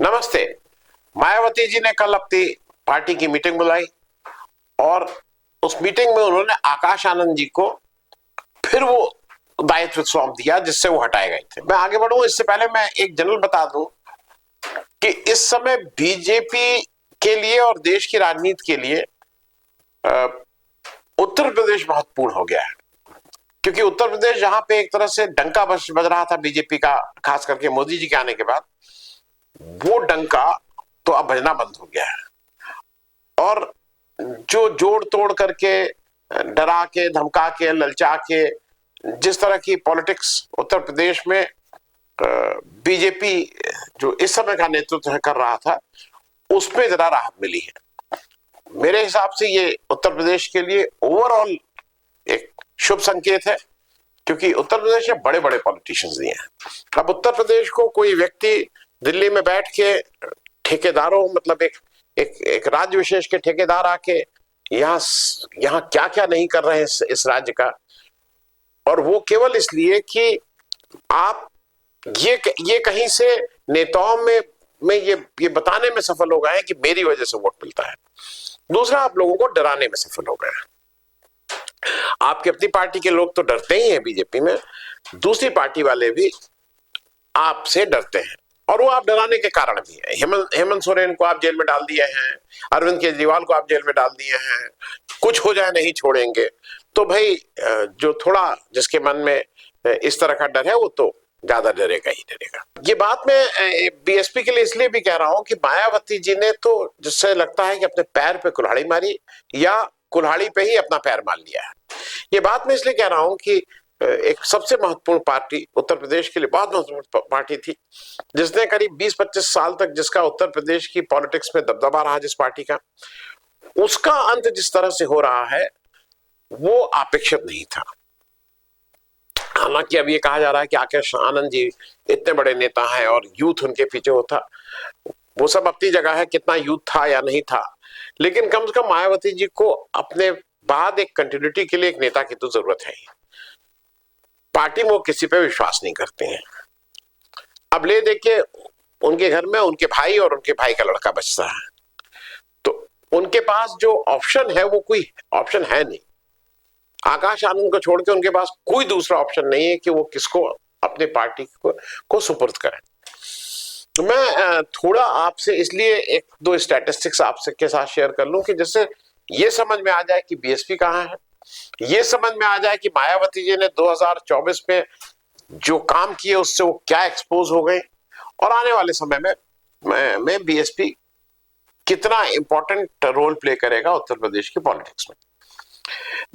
नमस्ते। मायावती जी ने कल अपनी पार्टी की मीटिंग बुलाई और उस मीटिंग में उन्होंने आकाश आनंद जी को फिर वो दायित्व सौंप दिया जिससे वो हटाए गए थे। मैं आगे बढ़ूं इससे पहले मैं एक जनरल बता दूं कि इस समय बीजेपी के लिए और देश की राजनीति के लिए उत्तर प्रदेश महत्वपूर्ण हो गया है, क्योंकि उत्तर प्रदेश जहां पे एक तरह से डंका बज रहा था बीजेपी का, खास करके मोदी जी के आने के बाद, वो डंका तो अब बजना बंद हो गया है। और जो जोड़ तोड़ करके, डरा के, धमका के, ललचा के जिस तरह की पॉलिटिक्स उत्तर प्रदेश में बीजेपी जो इस समय का नेतृत्व कर रहा था, उसमें जरा राहत मिली है। मेरे हिसाब से ये उत्तर प्रदेश के लिए ओवरऑल एक शुभ संकेत है, क्योंकि उत्तर प्रदेश में बड़े बड़े पॉलिटिशियंस नहीं है। अब उत्तर प्रदेश को कोई व्यक्ति दिल्ली में बैठ के ठेकेदारों, मतलब एक राज्य विशेष के ठेकेदार आके यहाँ क्या क्या नहीं कर रहे हैं इस राज्य का, और वो केवल इसलिए कि आप ये कहीं से नेताओं में ये बताने में सफल हो गए हैं कि मेरी वजह से वोट मिलता है। दूसरा, आप लोगों को डराने में सफल हो गए हैं। आपकी अपनी पार्टी के लोग तो डरते ही हैं बीजेपी में, दूसरी पार्टी वाले भी आपसे डरते हैं, और वो आप डराने के कारण भी है। हेमंत सोरेन को आप जेल में डाल दिए हैं, अरविंद केजरीवाल को आप जेल में डाल दिए हैं, कुछ हो जाए नहीं छोड़ेंगे। तो भाई जो थोड़ा जिसके मन में इस तरह का डर है वो तो ज्यादा डरेगा ही डरेगा। ये बात मैं बीएसपी के लिए इसलिए भी कह रहा हूं कि मायावती जी ने तो जिससे लगता है कि अपने पैर पे कुल्हाड़ी मारी या कुल्हाड़ी पे ही अपना पैर मार लिया है। ये बात मैं इसलिए कह रहा हूं कि एक सबसे महत्वपूर्ण पार्टी उत्तर प्रदेश के लिए बहुत महत्वपूर्ण पार्टी थी, जिसने करीब 20-25 साल तक, जिसका उत्तर प्रदेश की पॉलिटिक्स में दबदबा रहा, जिस पार्टी का, उसका अंत जिस तरह से हो रहा है वो अपेक्षित नहीं था। हालांकि अब ये कहा जा रहा है कि आकाश आनंद जी इतने बड़े नेता हैं और यूथ उनके पीछे होता, वो सब अपनी जगह है, कितना यूथ था या नहीं था, लेकिन कम से कम मायावती जी को अपने बाद एक कंटिन्यूटी के लिए एक नेता की तो जरूरत है ही। पार्टी में वो किसी पे विश्वास नहीं करते हैं। अब ले देखिए, उनके घर में उनके भाई और उनके भाई का लड़का बचता है, तो उनके पास जो ऑप्शन है वो कोई ऑप्शन है नहीं। आकाश आनंद को छोड़ के उनके पास कोई दूसरा ऑप्शन नहीं है कि वो किसको अपने पार्टी को सुपुर्द करें। तो मैं थोड़ा आपसे इसलिए एक दो स्टैटिस्टिक्स आपसे के साथ शेयर कर लूं कि जिससे ये समझ में आ जाए कि बीएसपी कहां है, ये समझ में आ जाए कि मायावती जी ने 2024 में जो काम किए उससे वो क्या एक्सपोज हो गए, और आने वाले समय में बीएसपी कितना इंपॉर्टेंट रोल प्ले करेगा उत्तर प्रदेश की पॉलिटिक्स में।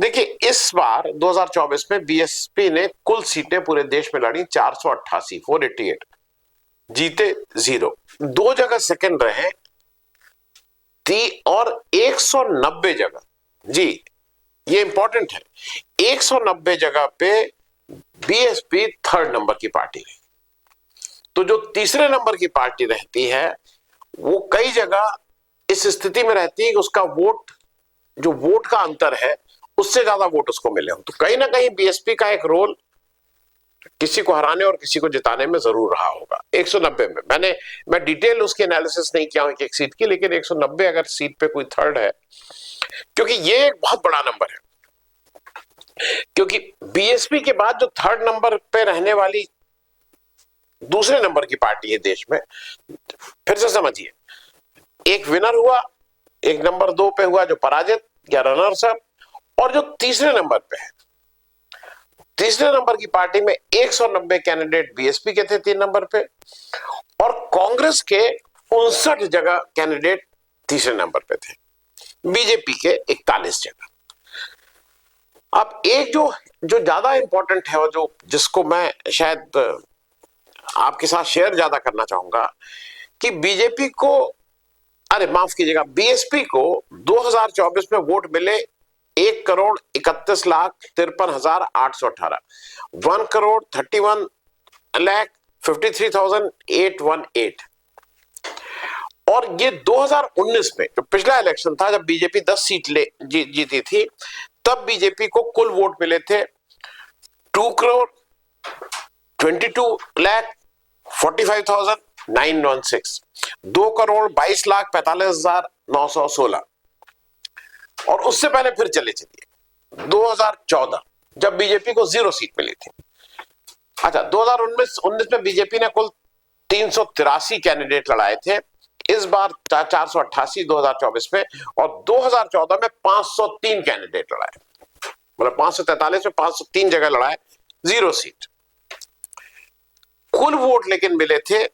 देखिए, इस बार 2024 में बीएसपी ने कुल सीटें पूरे देश में लड़ी 488, 488, जीते 0, 2 जगह सेकंड रहे और 190 जगह, जी ये इंपॉर्टेंट है, 190 जगह पे बीएसपी थर्ड नंबर की पार्टी रही। तो जो तीसरे नंबर की पार्टी रहती है वो कई जगह इस स्थिति में रहती है कि उसका वोट, जो वोट का अंतर है उससे ज्यादा वोट उसको मिले हो। तो कहीं ना कहीं बीएसपी का एक रोल किसी को हराने और किसी को जिताने में जरूर रहा होगा। 190 में मैं डिटेल उसकी एनालिसिस नहीं किया हूं एक सीट की, लेकिन 190 अगर सीट पे कोई थर्ड है, क्योंकि ये एक बहुत बड़ा नंबर है, क्योंकि बीएसपी के बाद जो थर्ड नंबर पे रहने वाली दूसरे नंबर की पार्टी है देश में, फिर से समझिए, एक विनर हुआ, एक नंबर 2 पे हुआ जो पराजित या रनर्स अप, और जो तीसरे नंबर पे है, तीसरे नंबर की पार्टी में 190 कैंडिडेट बीएसपी के थे 3 नंबर पे, और कांग्रेस के 59 जगह कैंडिडेट तीसरे नंबर पे थे, बीजेपी के 41 जगह। अब एक जो ज्यादा इंपॉर्टेंट है और जिसको मैं शायद आपके साथ शेयर ज्यादा करना चाहूंगा कि बीजेपी को, अरे माफ कीजिएगा, बीएसपी को 2024 में वोट मिले 1,31,53,818, 1,31,53,818। और ये 2019 में जो पिछला इलेक्शन था, जब बीजेपी 10 सीट जीती थी, तब बीजेपी को कुल वोट मिले थे 2,22,45,000, 916, 2,22,45,916। और उससे पहले फिर चले चलिए 2014 जब बीजेपी को 0 सीट मिली थी। अच्छा, 2019 में बीजेपी ने कुल 383 कैंडिडेट लड़ाए थे, इस बार 488 2024 में, और 2014 में 503 कैंडिडेट लड़ाए, मतलब 543 में 503 जगह लड़ाए, 0 सीट। कुल वोट लेकिन मिले थे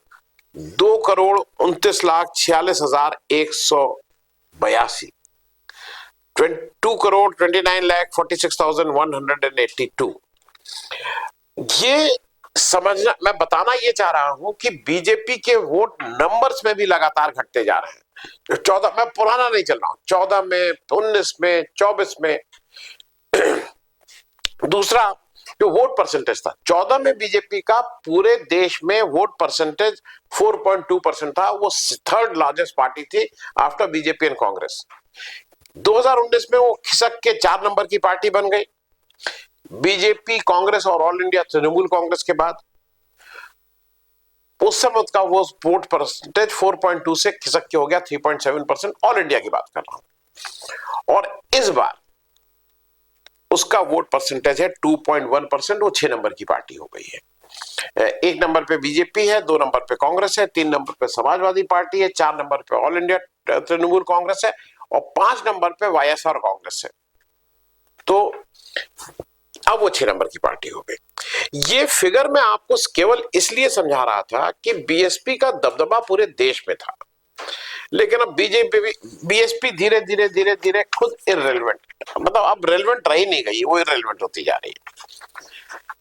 2,29,46,182, 2,29,46,182। ये समझना, मैं बताना ये चाह रहा हूं कि बीजेपी के वोट नंबर्स में भी लगातार घटते जा रहे हैं। 14, मैं पुराना नहीं चल रहा हूं, 14 में, 19 में, 24 में। दूसरा जो वोट परसेंटेज था, 14 में बीजेपी का पूरे देश में वोट परसेंटेज 4.2% था, वो थर्ड लार्जेस्ट पार्टी थी आफ्टर बीजेपी एंड कांग्रेस। 2019 में वो खिसक के 4 नंबर की पार्टी बन गई, बीजेपी, कांग्रेस और ऑल इंडिया तृणमूल कांग्रेस के बाद। उस समय उसका वो वोट परसेंटेज 4.2 से खिसक के हो गया 3.7%, ऑल इंडिया की बात कर रहा हूं। और इस बार उसका वोट परसेंटेज है 2.1%, वो 6 नंबर की पार्टी हो गई है। 1 नंबर पे बीजेपी है, 2 नंबर पे कांग्रेस है, 3 नंबर पे समाजवादी पार्टी है, 4 नंबर पे ऑल इंडिया तृणमूल कांग्रेस है, और 5 नंबर पे वाईएसआर कांग्रेस है। तो अब वो 6 नंबर की पार्टी हो गई। ये फिगर मैं आपको केवल इसलिए समझा रहा था कि बीएसपी का दबदबा पूरे देश में था, लेकिन अब बीएसपी धीरे धीरे धीरे धीरे खुद इररिलेवेंट, मतलब अब रेलेवेंट रही नहीं गई, वो इररिलेवेंट होती जा रही है।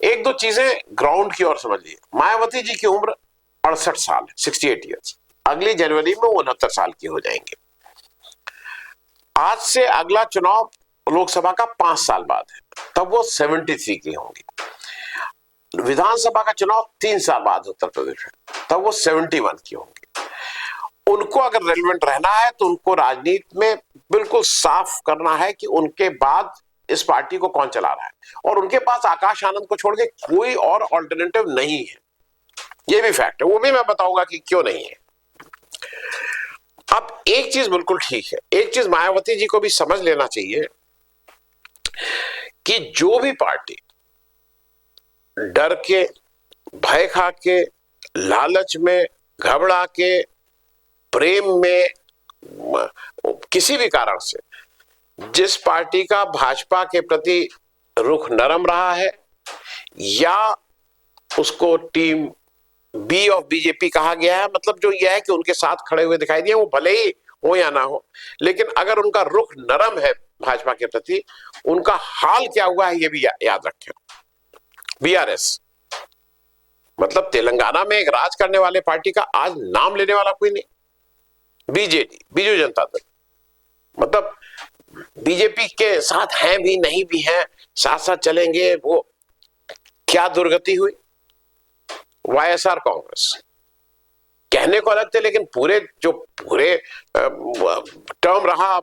एक दो चीजें ग्राउंड की ओर समझिए। मायावती जी की उम्र 68 साल, 68 ईयर्स, अगली जनवरी में वो 69 साल की हो जाएंगे। आज से अगला चुनाव लोकसभा का 5 साल बाद है, तब वो 73 की होंगी। विधानसभा का चुनाव 3 साल बाद उत्तर प्रदेश में, तब वो 71 की होंगी। उनको अगर रेलेवेंट रहना है तो उनको राजनीति में बिल्कुल साफ करना है कि उनके बाद इस पार्टी को कौन चला रहा है, और उनके पास आकाश आनंद को छोड़ के कोई और ऑल्टरनेटिव नहीं है। ये भी फैक्ट है, वो भी मैं बताऊंगा कि क्यों नहीं है। अब एक चीज बिल्कुल ठीक है, एक चीज मायावती जी को भी समझ लेना चाहिए कि जो भी पार्टी डर के, भय खा के, लालच में, घबरा के, प्रेम में, किसी भी कारण से जिस पार्टी का भाजपा के प्रति रुख नरम रहा है, या उसको टीम बी ऑफ बीजेपी कहा गया है, मतलब जो यह है कि उनके साथ खड़े हुए दिखाई दिए, वो भले ही हो या ना हो, लेकिन अगर उनका रुख नरम है भाजपा के प्रति, उनका हाल क्या हुआ है ये भी याद रखें। बीआरएस, मतलब तेलंगाना में एक राज करने वाले पार्टी का आज नाम लेने वाला कोई नहीं। बीजेडी, बीजू जनता दल, मतलब बीजेपी के साथ हैं भी नहीं भी हैं, साथ साथ चलेंगे, वो क्या दुर्गति हुई। वाईएसआर कांग्रेस, कहने को अलग थे, लेकिन पूरे टर्म रहा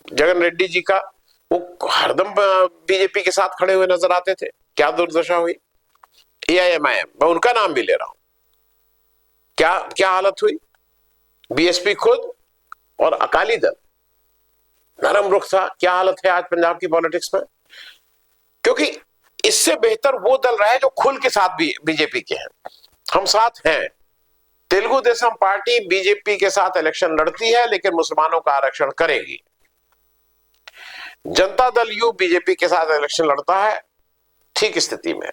जगन रेड्डी जी का, वो हरदम बीजेपी के साथ खड़े हुए नजर आते थे। क्या दुर्दशा हुई। एआईएमआईएम, मैं उनका नाम भी ले रहा हूं, क्या हालत हुई। बीएसपी खुद और अकाली दल, नरम रुख था, क्या हालत है आज पंजाब की पॉलिटिक्स में। क्योंकि इससे बेहतर वो दल रहे जो खुल के साथ भी बीजेपी के हैं, हम साथ हैं। तेलुगु देशम पार्टी बीजेपी के साथ इलेक्शन लड़ती है, लेकिन मुसलमानों का आरक्षण करेगी। जनता दल यू बीजेपी के साथ इलेक्शन लड़ता है, ठीक स्थिति में।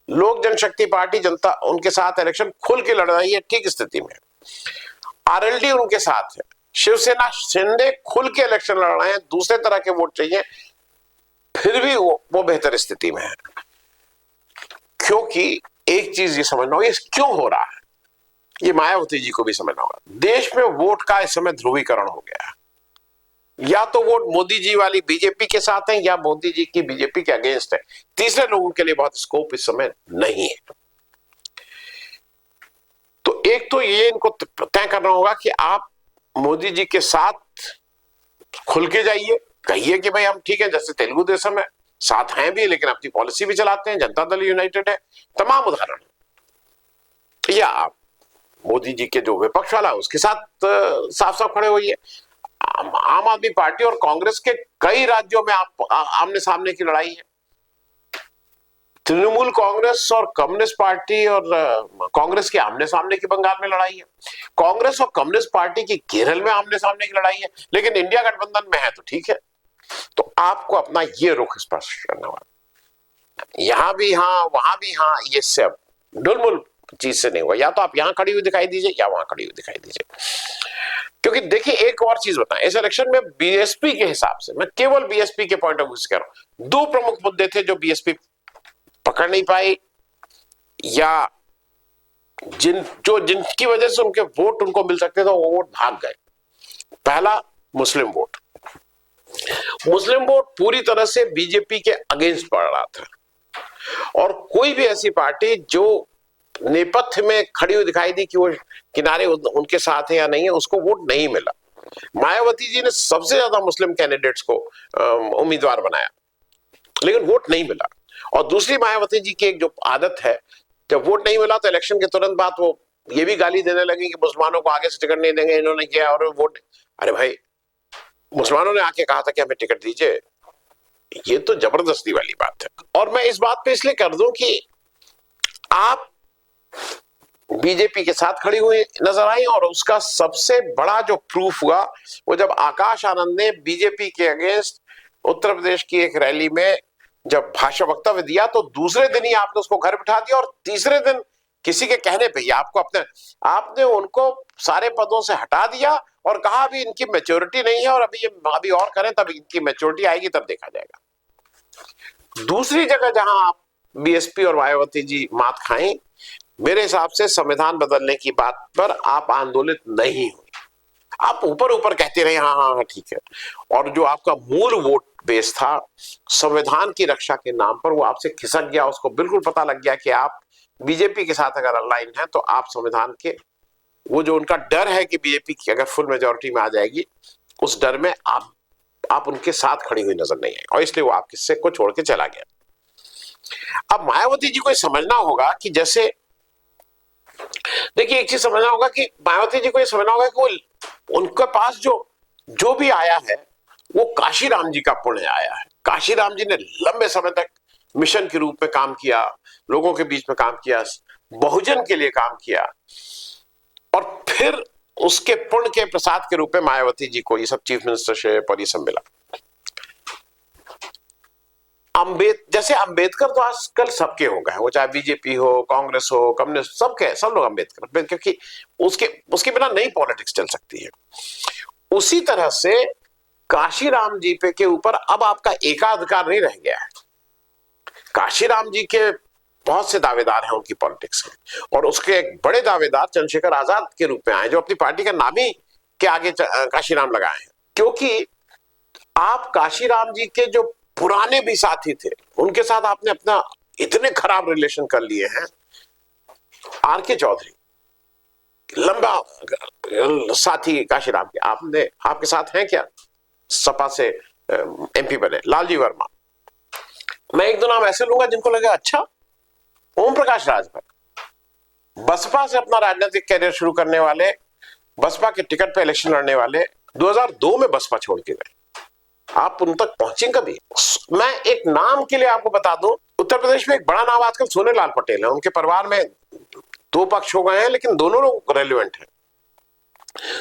लोक जनशक्ति पार्टी जनता उनके साथ इलेक्शन खुल के लड़ रही है, ठीक स्थिति में। आरएलडी उनके साथ है। शिवसेना, शिंदे खुल के इलेक्शन लड़ रहे हैं, दूसरे तरह के वोट चाहिए, फिर भी वो बेहतर स्थिति में है। क्योंकि एक चीज ये समझना होगा, ये क्यों हो रहा है, ये मायावती जी को भी समझना होगा। देश में वोट का इस समय ध्रुवीकरण हो गया है। या तो वोट मोदी जी वाली बीजेपी के साथ है, या मोदी जी की बीजेपी के अगेंस्ट है। तीसरे लोगों के लिए बहुत स्कोप इस समय नहीं है। तो एक तो ये इनको तय करना होगा कि आप मोदी जी के साथ खुल के जाइए, कहिए कि भाई हम ठीक है, जैसे तेलुगु देशम है, साथ हैं भी, लेकिन अपनी पॉलिसी भी चलाते हैं, जनता दल यूनाइटेड है, तमाम उदाहरण। या आप मोदी जी के जो विपक्ष वाला उसके साथ साफ साफ खड़े हुई है। आम आदमी पार्टी और कांग्रेस के कई राज्यों में आमने सामने की लड़ाई है। तृणमूल कांग्रेस और कम्युनिस्ट पार्टी और कांग्रेस की आमने सामने की बंगाल में लड़ाई है। कांग्रेस और कम्युनिस्ट पार्टी की केरल में आमने सामने की लड़ाई है। लेकिन इंडिया गठबंधन में है तो ठीक है। तो आपको अपना ये रुख स्पष्ट करना होगा। यहां भी हाँ, वहां भी हाँ, ये सब डुलमुल चीज से नहीं हुआ। या तो आप यहां खड़ी हुई दिखाई दीजिए या वहां खड़ी हुई दिखाई दीजिए। क्योंकि देखिए एक और चीज बताएं, इस इलेक्शन में बीएसपी के हिसाब से, मैं केवल बीएसपी के पॉइंट ऑफ व्यू से कह रहा हूं, दो प्रमुख मुद्दे थे जो बीएसपी पकड़ नहीं पाई या जिनकी वजह से उनके वोट उनको मिल सकते थे वो वोट भाग गए। पहला, मुस्लिम वोट। मुस्लिम वोट पूरी तरह से बीजेपी के अगेंस्ट पड़ रहा था और कोई भी ऐसी पार्टी जो नेपथ्य में खड़ी हुई दिखाई दी कि वो किनारे उनके साथ है या नहीं है, उसको वोट नहीं मिला। मायावती जी ने सबसे ज्यादा मुस्लिम कैंडिडेट्स को उम्मीदवार बनाया लेकिन वोट नहीं मिला। और दूसरी मायावती जी की एक जो आदत है, जब वोट नहीं मिला तो इलेक्शन के तुरंत बाद वो ये भी गाली देने लगी कि मुसलमानों को आगे से टिकट नहीं देंगे, इन्होंने किया और वोट। अरे भाई, मुसलमानों ने आके कहा था कि हमें टिकट दीजिए, ये तो जबरदस्ती वाली बात है। और मैं इस बात पे इसलिए कर दूं कि आप बीजेपी के साथ खड़ी हुई नजर आई और उसका सबसे बड़ा जो प्रूफ हुआ वो जब आकाश आनंद ने बीजेपी के अगेंस्ट उत्तर प्रदेश की एक रैली में जब भाषण वक्तव्य दिया तो दूसरे दिन ही आपने उसको घर बिठा दिया और तीसरे दिन किसी के कहने पे ही आपने उनको सारे पदों से हटा दिया और कहा अभी इनकी मैच्योरिटी नहीं है और अभी और करें तब इनकी मैच्योरिटी आएगी तब देखा जाएगा। दूसरी जगह जहां आप बीएसपी और मायावती जी मात खाएं, मेरे हिसाब से संविधान बदलने की बात पर आप आंदोलित नहीं हुए। आप ऊपर ऊपर कहते रहे हाँ हाँ हाँ ठीक है, और जो आपका मूल वोट बेस था संविधान की रक्षा के नाम पर वो आपसे खिसक गया। उसको बिल्कुल पता लग गया कि आप बीजेपी के साथ अगर अलाइन है तो आप संविधान के वो जो उनका डर है कि बीजेपी की अगर फुल मेजोरिटी में आ जाएगी, उस डर में आप उनके साथ खड़ी हुई नजर नहीं आई और इसलिए वो आपके से को छोड़ के चला गया। अब मायावती जी को समझना होगा कि जैसे देखिए एक चीज समझना होगा कि मायावती जी को यह समझना होगा कि वो उनके पास जो भी आया है वो काशीराम जी का पुण्य आया है। काशीराम जी ने लंबे समय तक मिशन के रूप में काम किया, लोगों के बीच में काम किया, बहुजन के लिए काम किया और फिर उसके पुण्य के प्रसाद के रूप में मायावती जी को ये सब चीफ मिनिस्टरशिप और ये सब मिला। जैसे अंबेडकर तो आजकल सबके हो गए, वो चाहे बीजेपी हो, कांग्रेस हो, कम्युनिस्ट, सब लोग अंबेडकर, क्योंकि उसके बिना नई पॉलिटिक्स चल सकती है। उसी तरह से काशीराम जी पे के ऊपर अब आपका एकाधिकार नहीं रह गया है। काशीराम जी के बहुत से दावेदार हैं उनकी पॉलिटिक्स में और उसके एक बड़े दावेदार चंद्रशेखर आजाद के रूप में आए जो अपनी पार्टी का नाम ही के आगे काशीराम लगाए हैं। क्योंकि आप काशीराम जी के जो पुराने भी साथी थे उनके साथ आपने अपना इतने खराब रिलेशन कर लिए हैं। आर.के. चौधरी लंबा साथी काशीराम के, आपके साथ हैं क्या? सपा से एमपी बने लालजी वर्मा। मैं एक दो नाम ऐसे लूंगा जिनको लगे अच्छा, ओम प्रकाश राजभर, बसपा से अपना राजनीतिक कैरियर शुरू करने वाले, बसपा के टिकट पे इलेक्शन लड़ने वाले, 2002 में बसपा छोड़ के गए। आप उन तक पहुंचे कभी? मैं एक नाम के लिए आपको बता दूं, उत्तर प्रदेश में एक बड़ा नाम आजकल सोनेलाल पटेल है। उनके परिवार में दो पक्ष हो गए हैं लेकिन दोनों लोग रेलिवेंट हैं।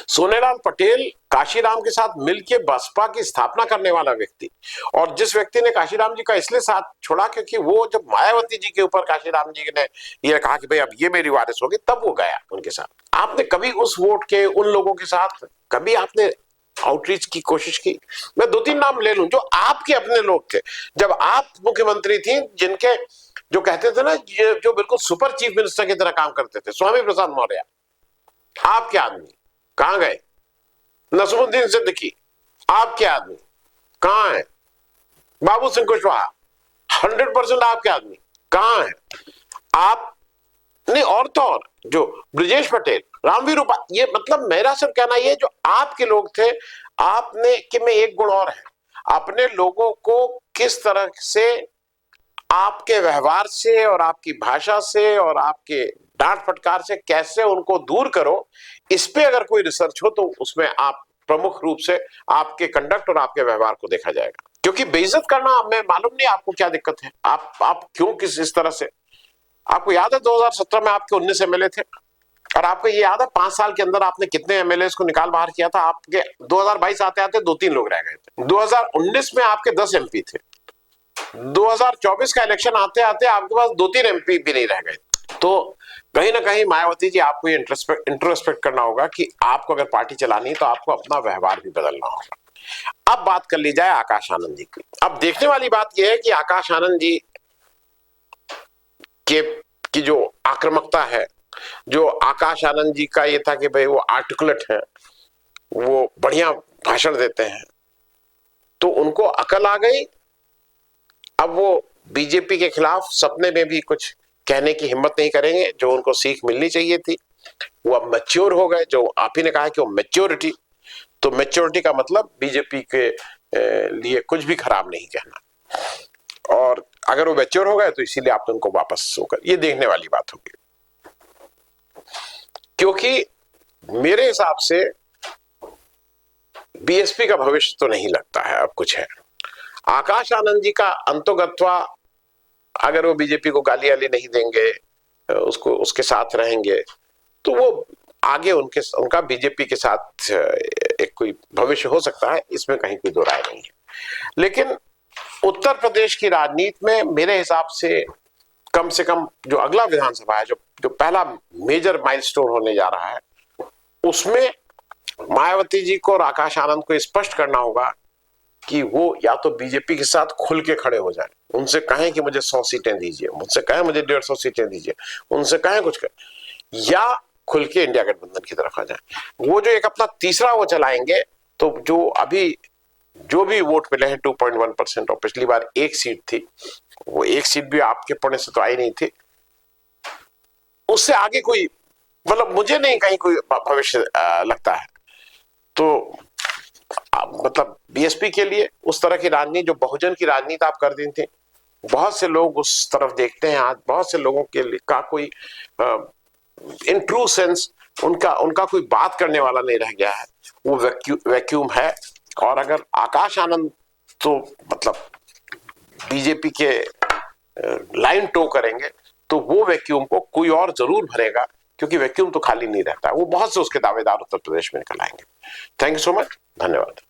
सोनेलाल पटेल काशीराम के साथ मिलकर बसपा की स्थापना करने वाला व्यक्ति, और जिस व्यक्ति ने काशीराम जी का इसलिए साथ छोड़ा क्योंकि वो जब मायावती जी के ऊपर काशीराम जी ने ये कहा कि भाई अब ये मेरी वारिस होगी, तब वो गया उनके साथ। आपने कभी उस वोट के उन लोगों के साथ कभी आपने आउटरीच की कोशिश की? मैं दो तीन नाम ले लूं जो आपके अपने लोग थे जब आप मुख्यमंत्री थी, जिनके जो कहते थे ना जो बिल्कुल सुपर चीफ मिनिस्टर की तरह काम करते थे, स्वामी प्रसाद मौर्य आपके आदमी कहां गए? नसरुद्दीन सिद्दीकी आपके आदमी कहां है? बाबू सिंह कुशवाहा 100% आपके आदमी कहां है? आप नहीं, और तो और जो ब्रजेश पटेल, रामवीर रूपा, ये मतलब मेरा सिर्फ कहना ये जो आपके लोग थे, आपने कि में एक गुण और है, अपने लोगों को किस तरह से आपके व्यवहार से और आपकी भाषा से और आपके डांट फटकार से कैसे उनको दूर करो, इस पे अगर कोई रिसर्च हो तो उसमें आप प्रमुख रूप से आपके कंडक्ट और आपके व्यवहार को देखा जाएगा। क्योंकि बेइज्जत करना, मैं मालूम नहीं आपको क्या दिक्कत है, आप क्यों किस इस तरह से। आपको याद है 2017 में आपके 19 एमएलए थे, और आपको ये याद है 5 साल के अंदर आपने कितने एमएलए को निकाल बाहर किया था। आपके 2022 आते आते 2-3 लोग रह गए थे। 2019 में आपके 10 एमपी थे। 2024 का इलेक्शन आते आते आपके पास 2-3 एमपी भी नहीं रह गए। तो कहीं ना कहीं मायावती जी, आपको ये इंट्रोस्पेक्ट करना होगा कि आपको अगर पार्टी चलानी है तो आपको अपना व्यवहार भी बदलना होगा। अब बात कर ली जाए आकाश आनंद जी की। अब देखने वाली बात यह है कि आकाश आनंद जी की जो आक्रामकता है, जो आकाश आनंद जी का ये था कि भाई वो आर्टिकुलेट है, वो बढ़िया भाषण देते हैं, तो उनको अकल आ गई। अब वो बीजेपी के खिलाफ सपने में भी कुछ कहने की हिम्मत नहीं करेंगे, जो उनको सीख मिलनी चाहिए थी। वो अब मैच्योर हो गए, जो आप ही ने कहा कि वो मैच्योरिटी, तो मैच्योरिटी का मतलब बीजेपी के लिए कुछ भी खराब नहीं कहना। और अगर वो मैच्योर हो गए तो इसीलिए आपने उनको वापस होकर, ये देखने वाली बात होगी। क्योंकि मेरे हिसाब से बीएसपी का भविष्य तो नहीं लगता है अब कुछ है। आकाश आनंद जी का अंतोगत्वा, अगर वो बीजेपी को गाली वाली नहीं देंगे, उसको उसके साथ रहेंगे, तो वो आगे उनका बीजेपी के साथ एक कोई भविष्य हो सकता है, इसमें कहीं कोई दो राय नहीं है। लेकिन उत्तर प्रदेश की राजनीति में मेरे हिसाब से कम जो अगला विधानसभा है, जो पहला मेजर माइलस्टोन होने जा रहा है, उसमें मायावती जी को और आकाश आनंद को स्पष्ट करना होगा कि वो या तो बीजेपी के साथ खुल के खड़े हो जाएं, उनसे कहें कि मुझे 100 सीटें दीजिए, मुझसे कहें मुझे 150 सीटें दीजिए, उनसे कहें कुछ करें, या खुल के इंडिया गठबंधन की तरफ आ जाए। वो जो एक अपना तीसरा वो चलाएंगे, तो जो अभी जो भी वोट मिले हैं 2.1%, और पिछली बार 1 सीट थी, वो 1 सीट भी आपके पड़ने से तो आई नहीं थी, उससे आगे कोई मतलब मुझे नहीं कहीं कोई भविष्य लगता है। तो मतलब बीएसपी के लिए उस तरह की राजनीति, जो बहुजन की राजनीति आप कर दी थी, बहुत से लोग उस तरफ देखते हैं। आज बहुत से लोगों के लिए का कोई इन ट्रू सेंस उनका कोई बात करने वाला नहीं रह गया है, वो वैक्यूम है। और अगर आकाश आनंद तो मतलब बीजेपी के लाइन टो करेंगे, तो वो वैक्यूम को कोई और जरूर भरेगा, क्योंकि वैक्यूम तो खाली नहीं रहता है, वो बहुत से उसके दावेदार उत्तर प्रदेश में निकल आएंगे। थैंक यू सो मच, धन्यवाद।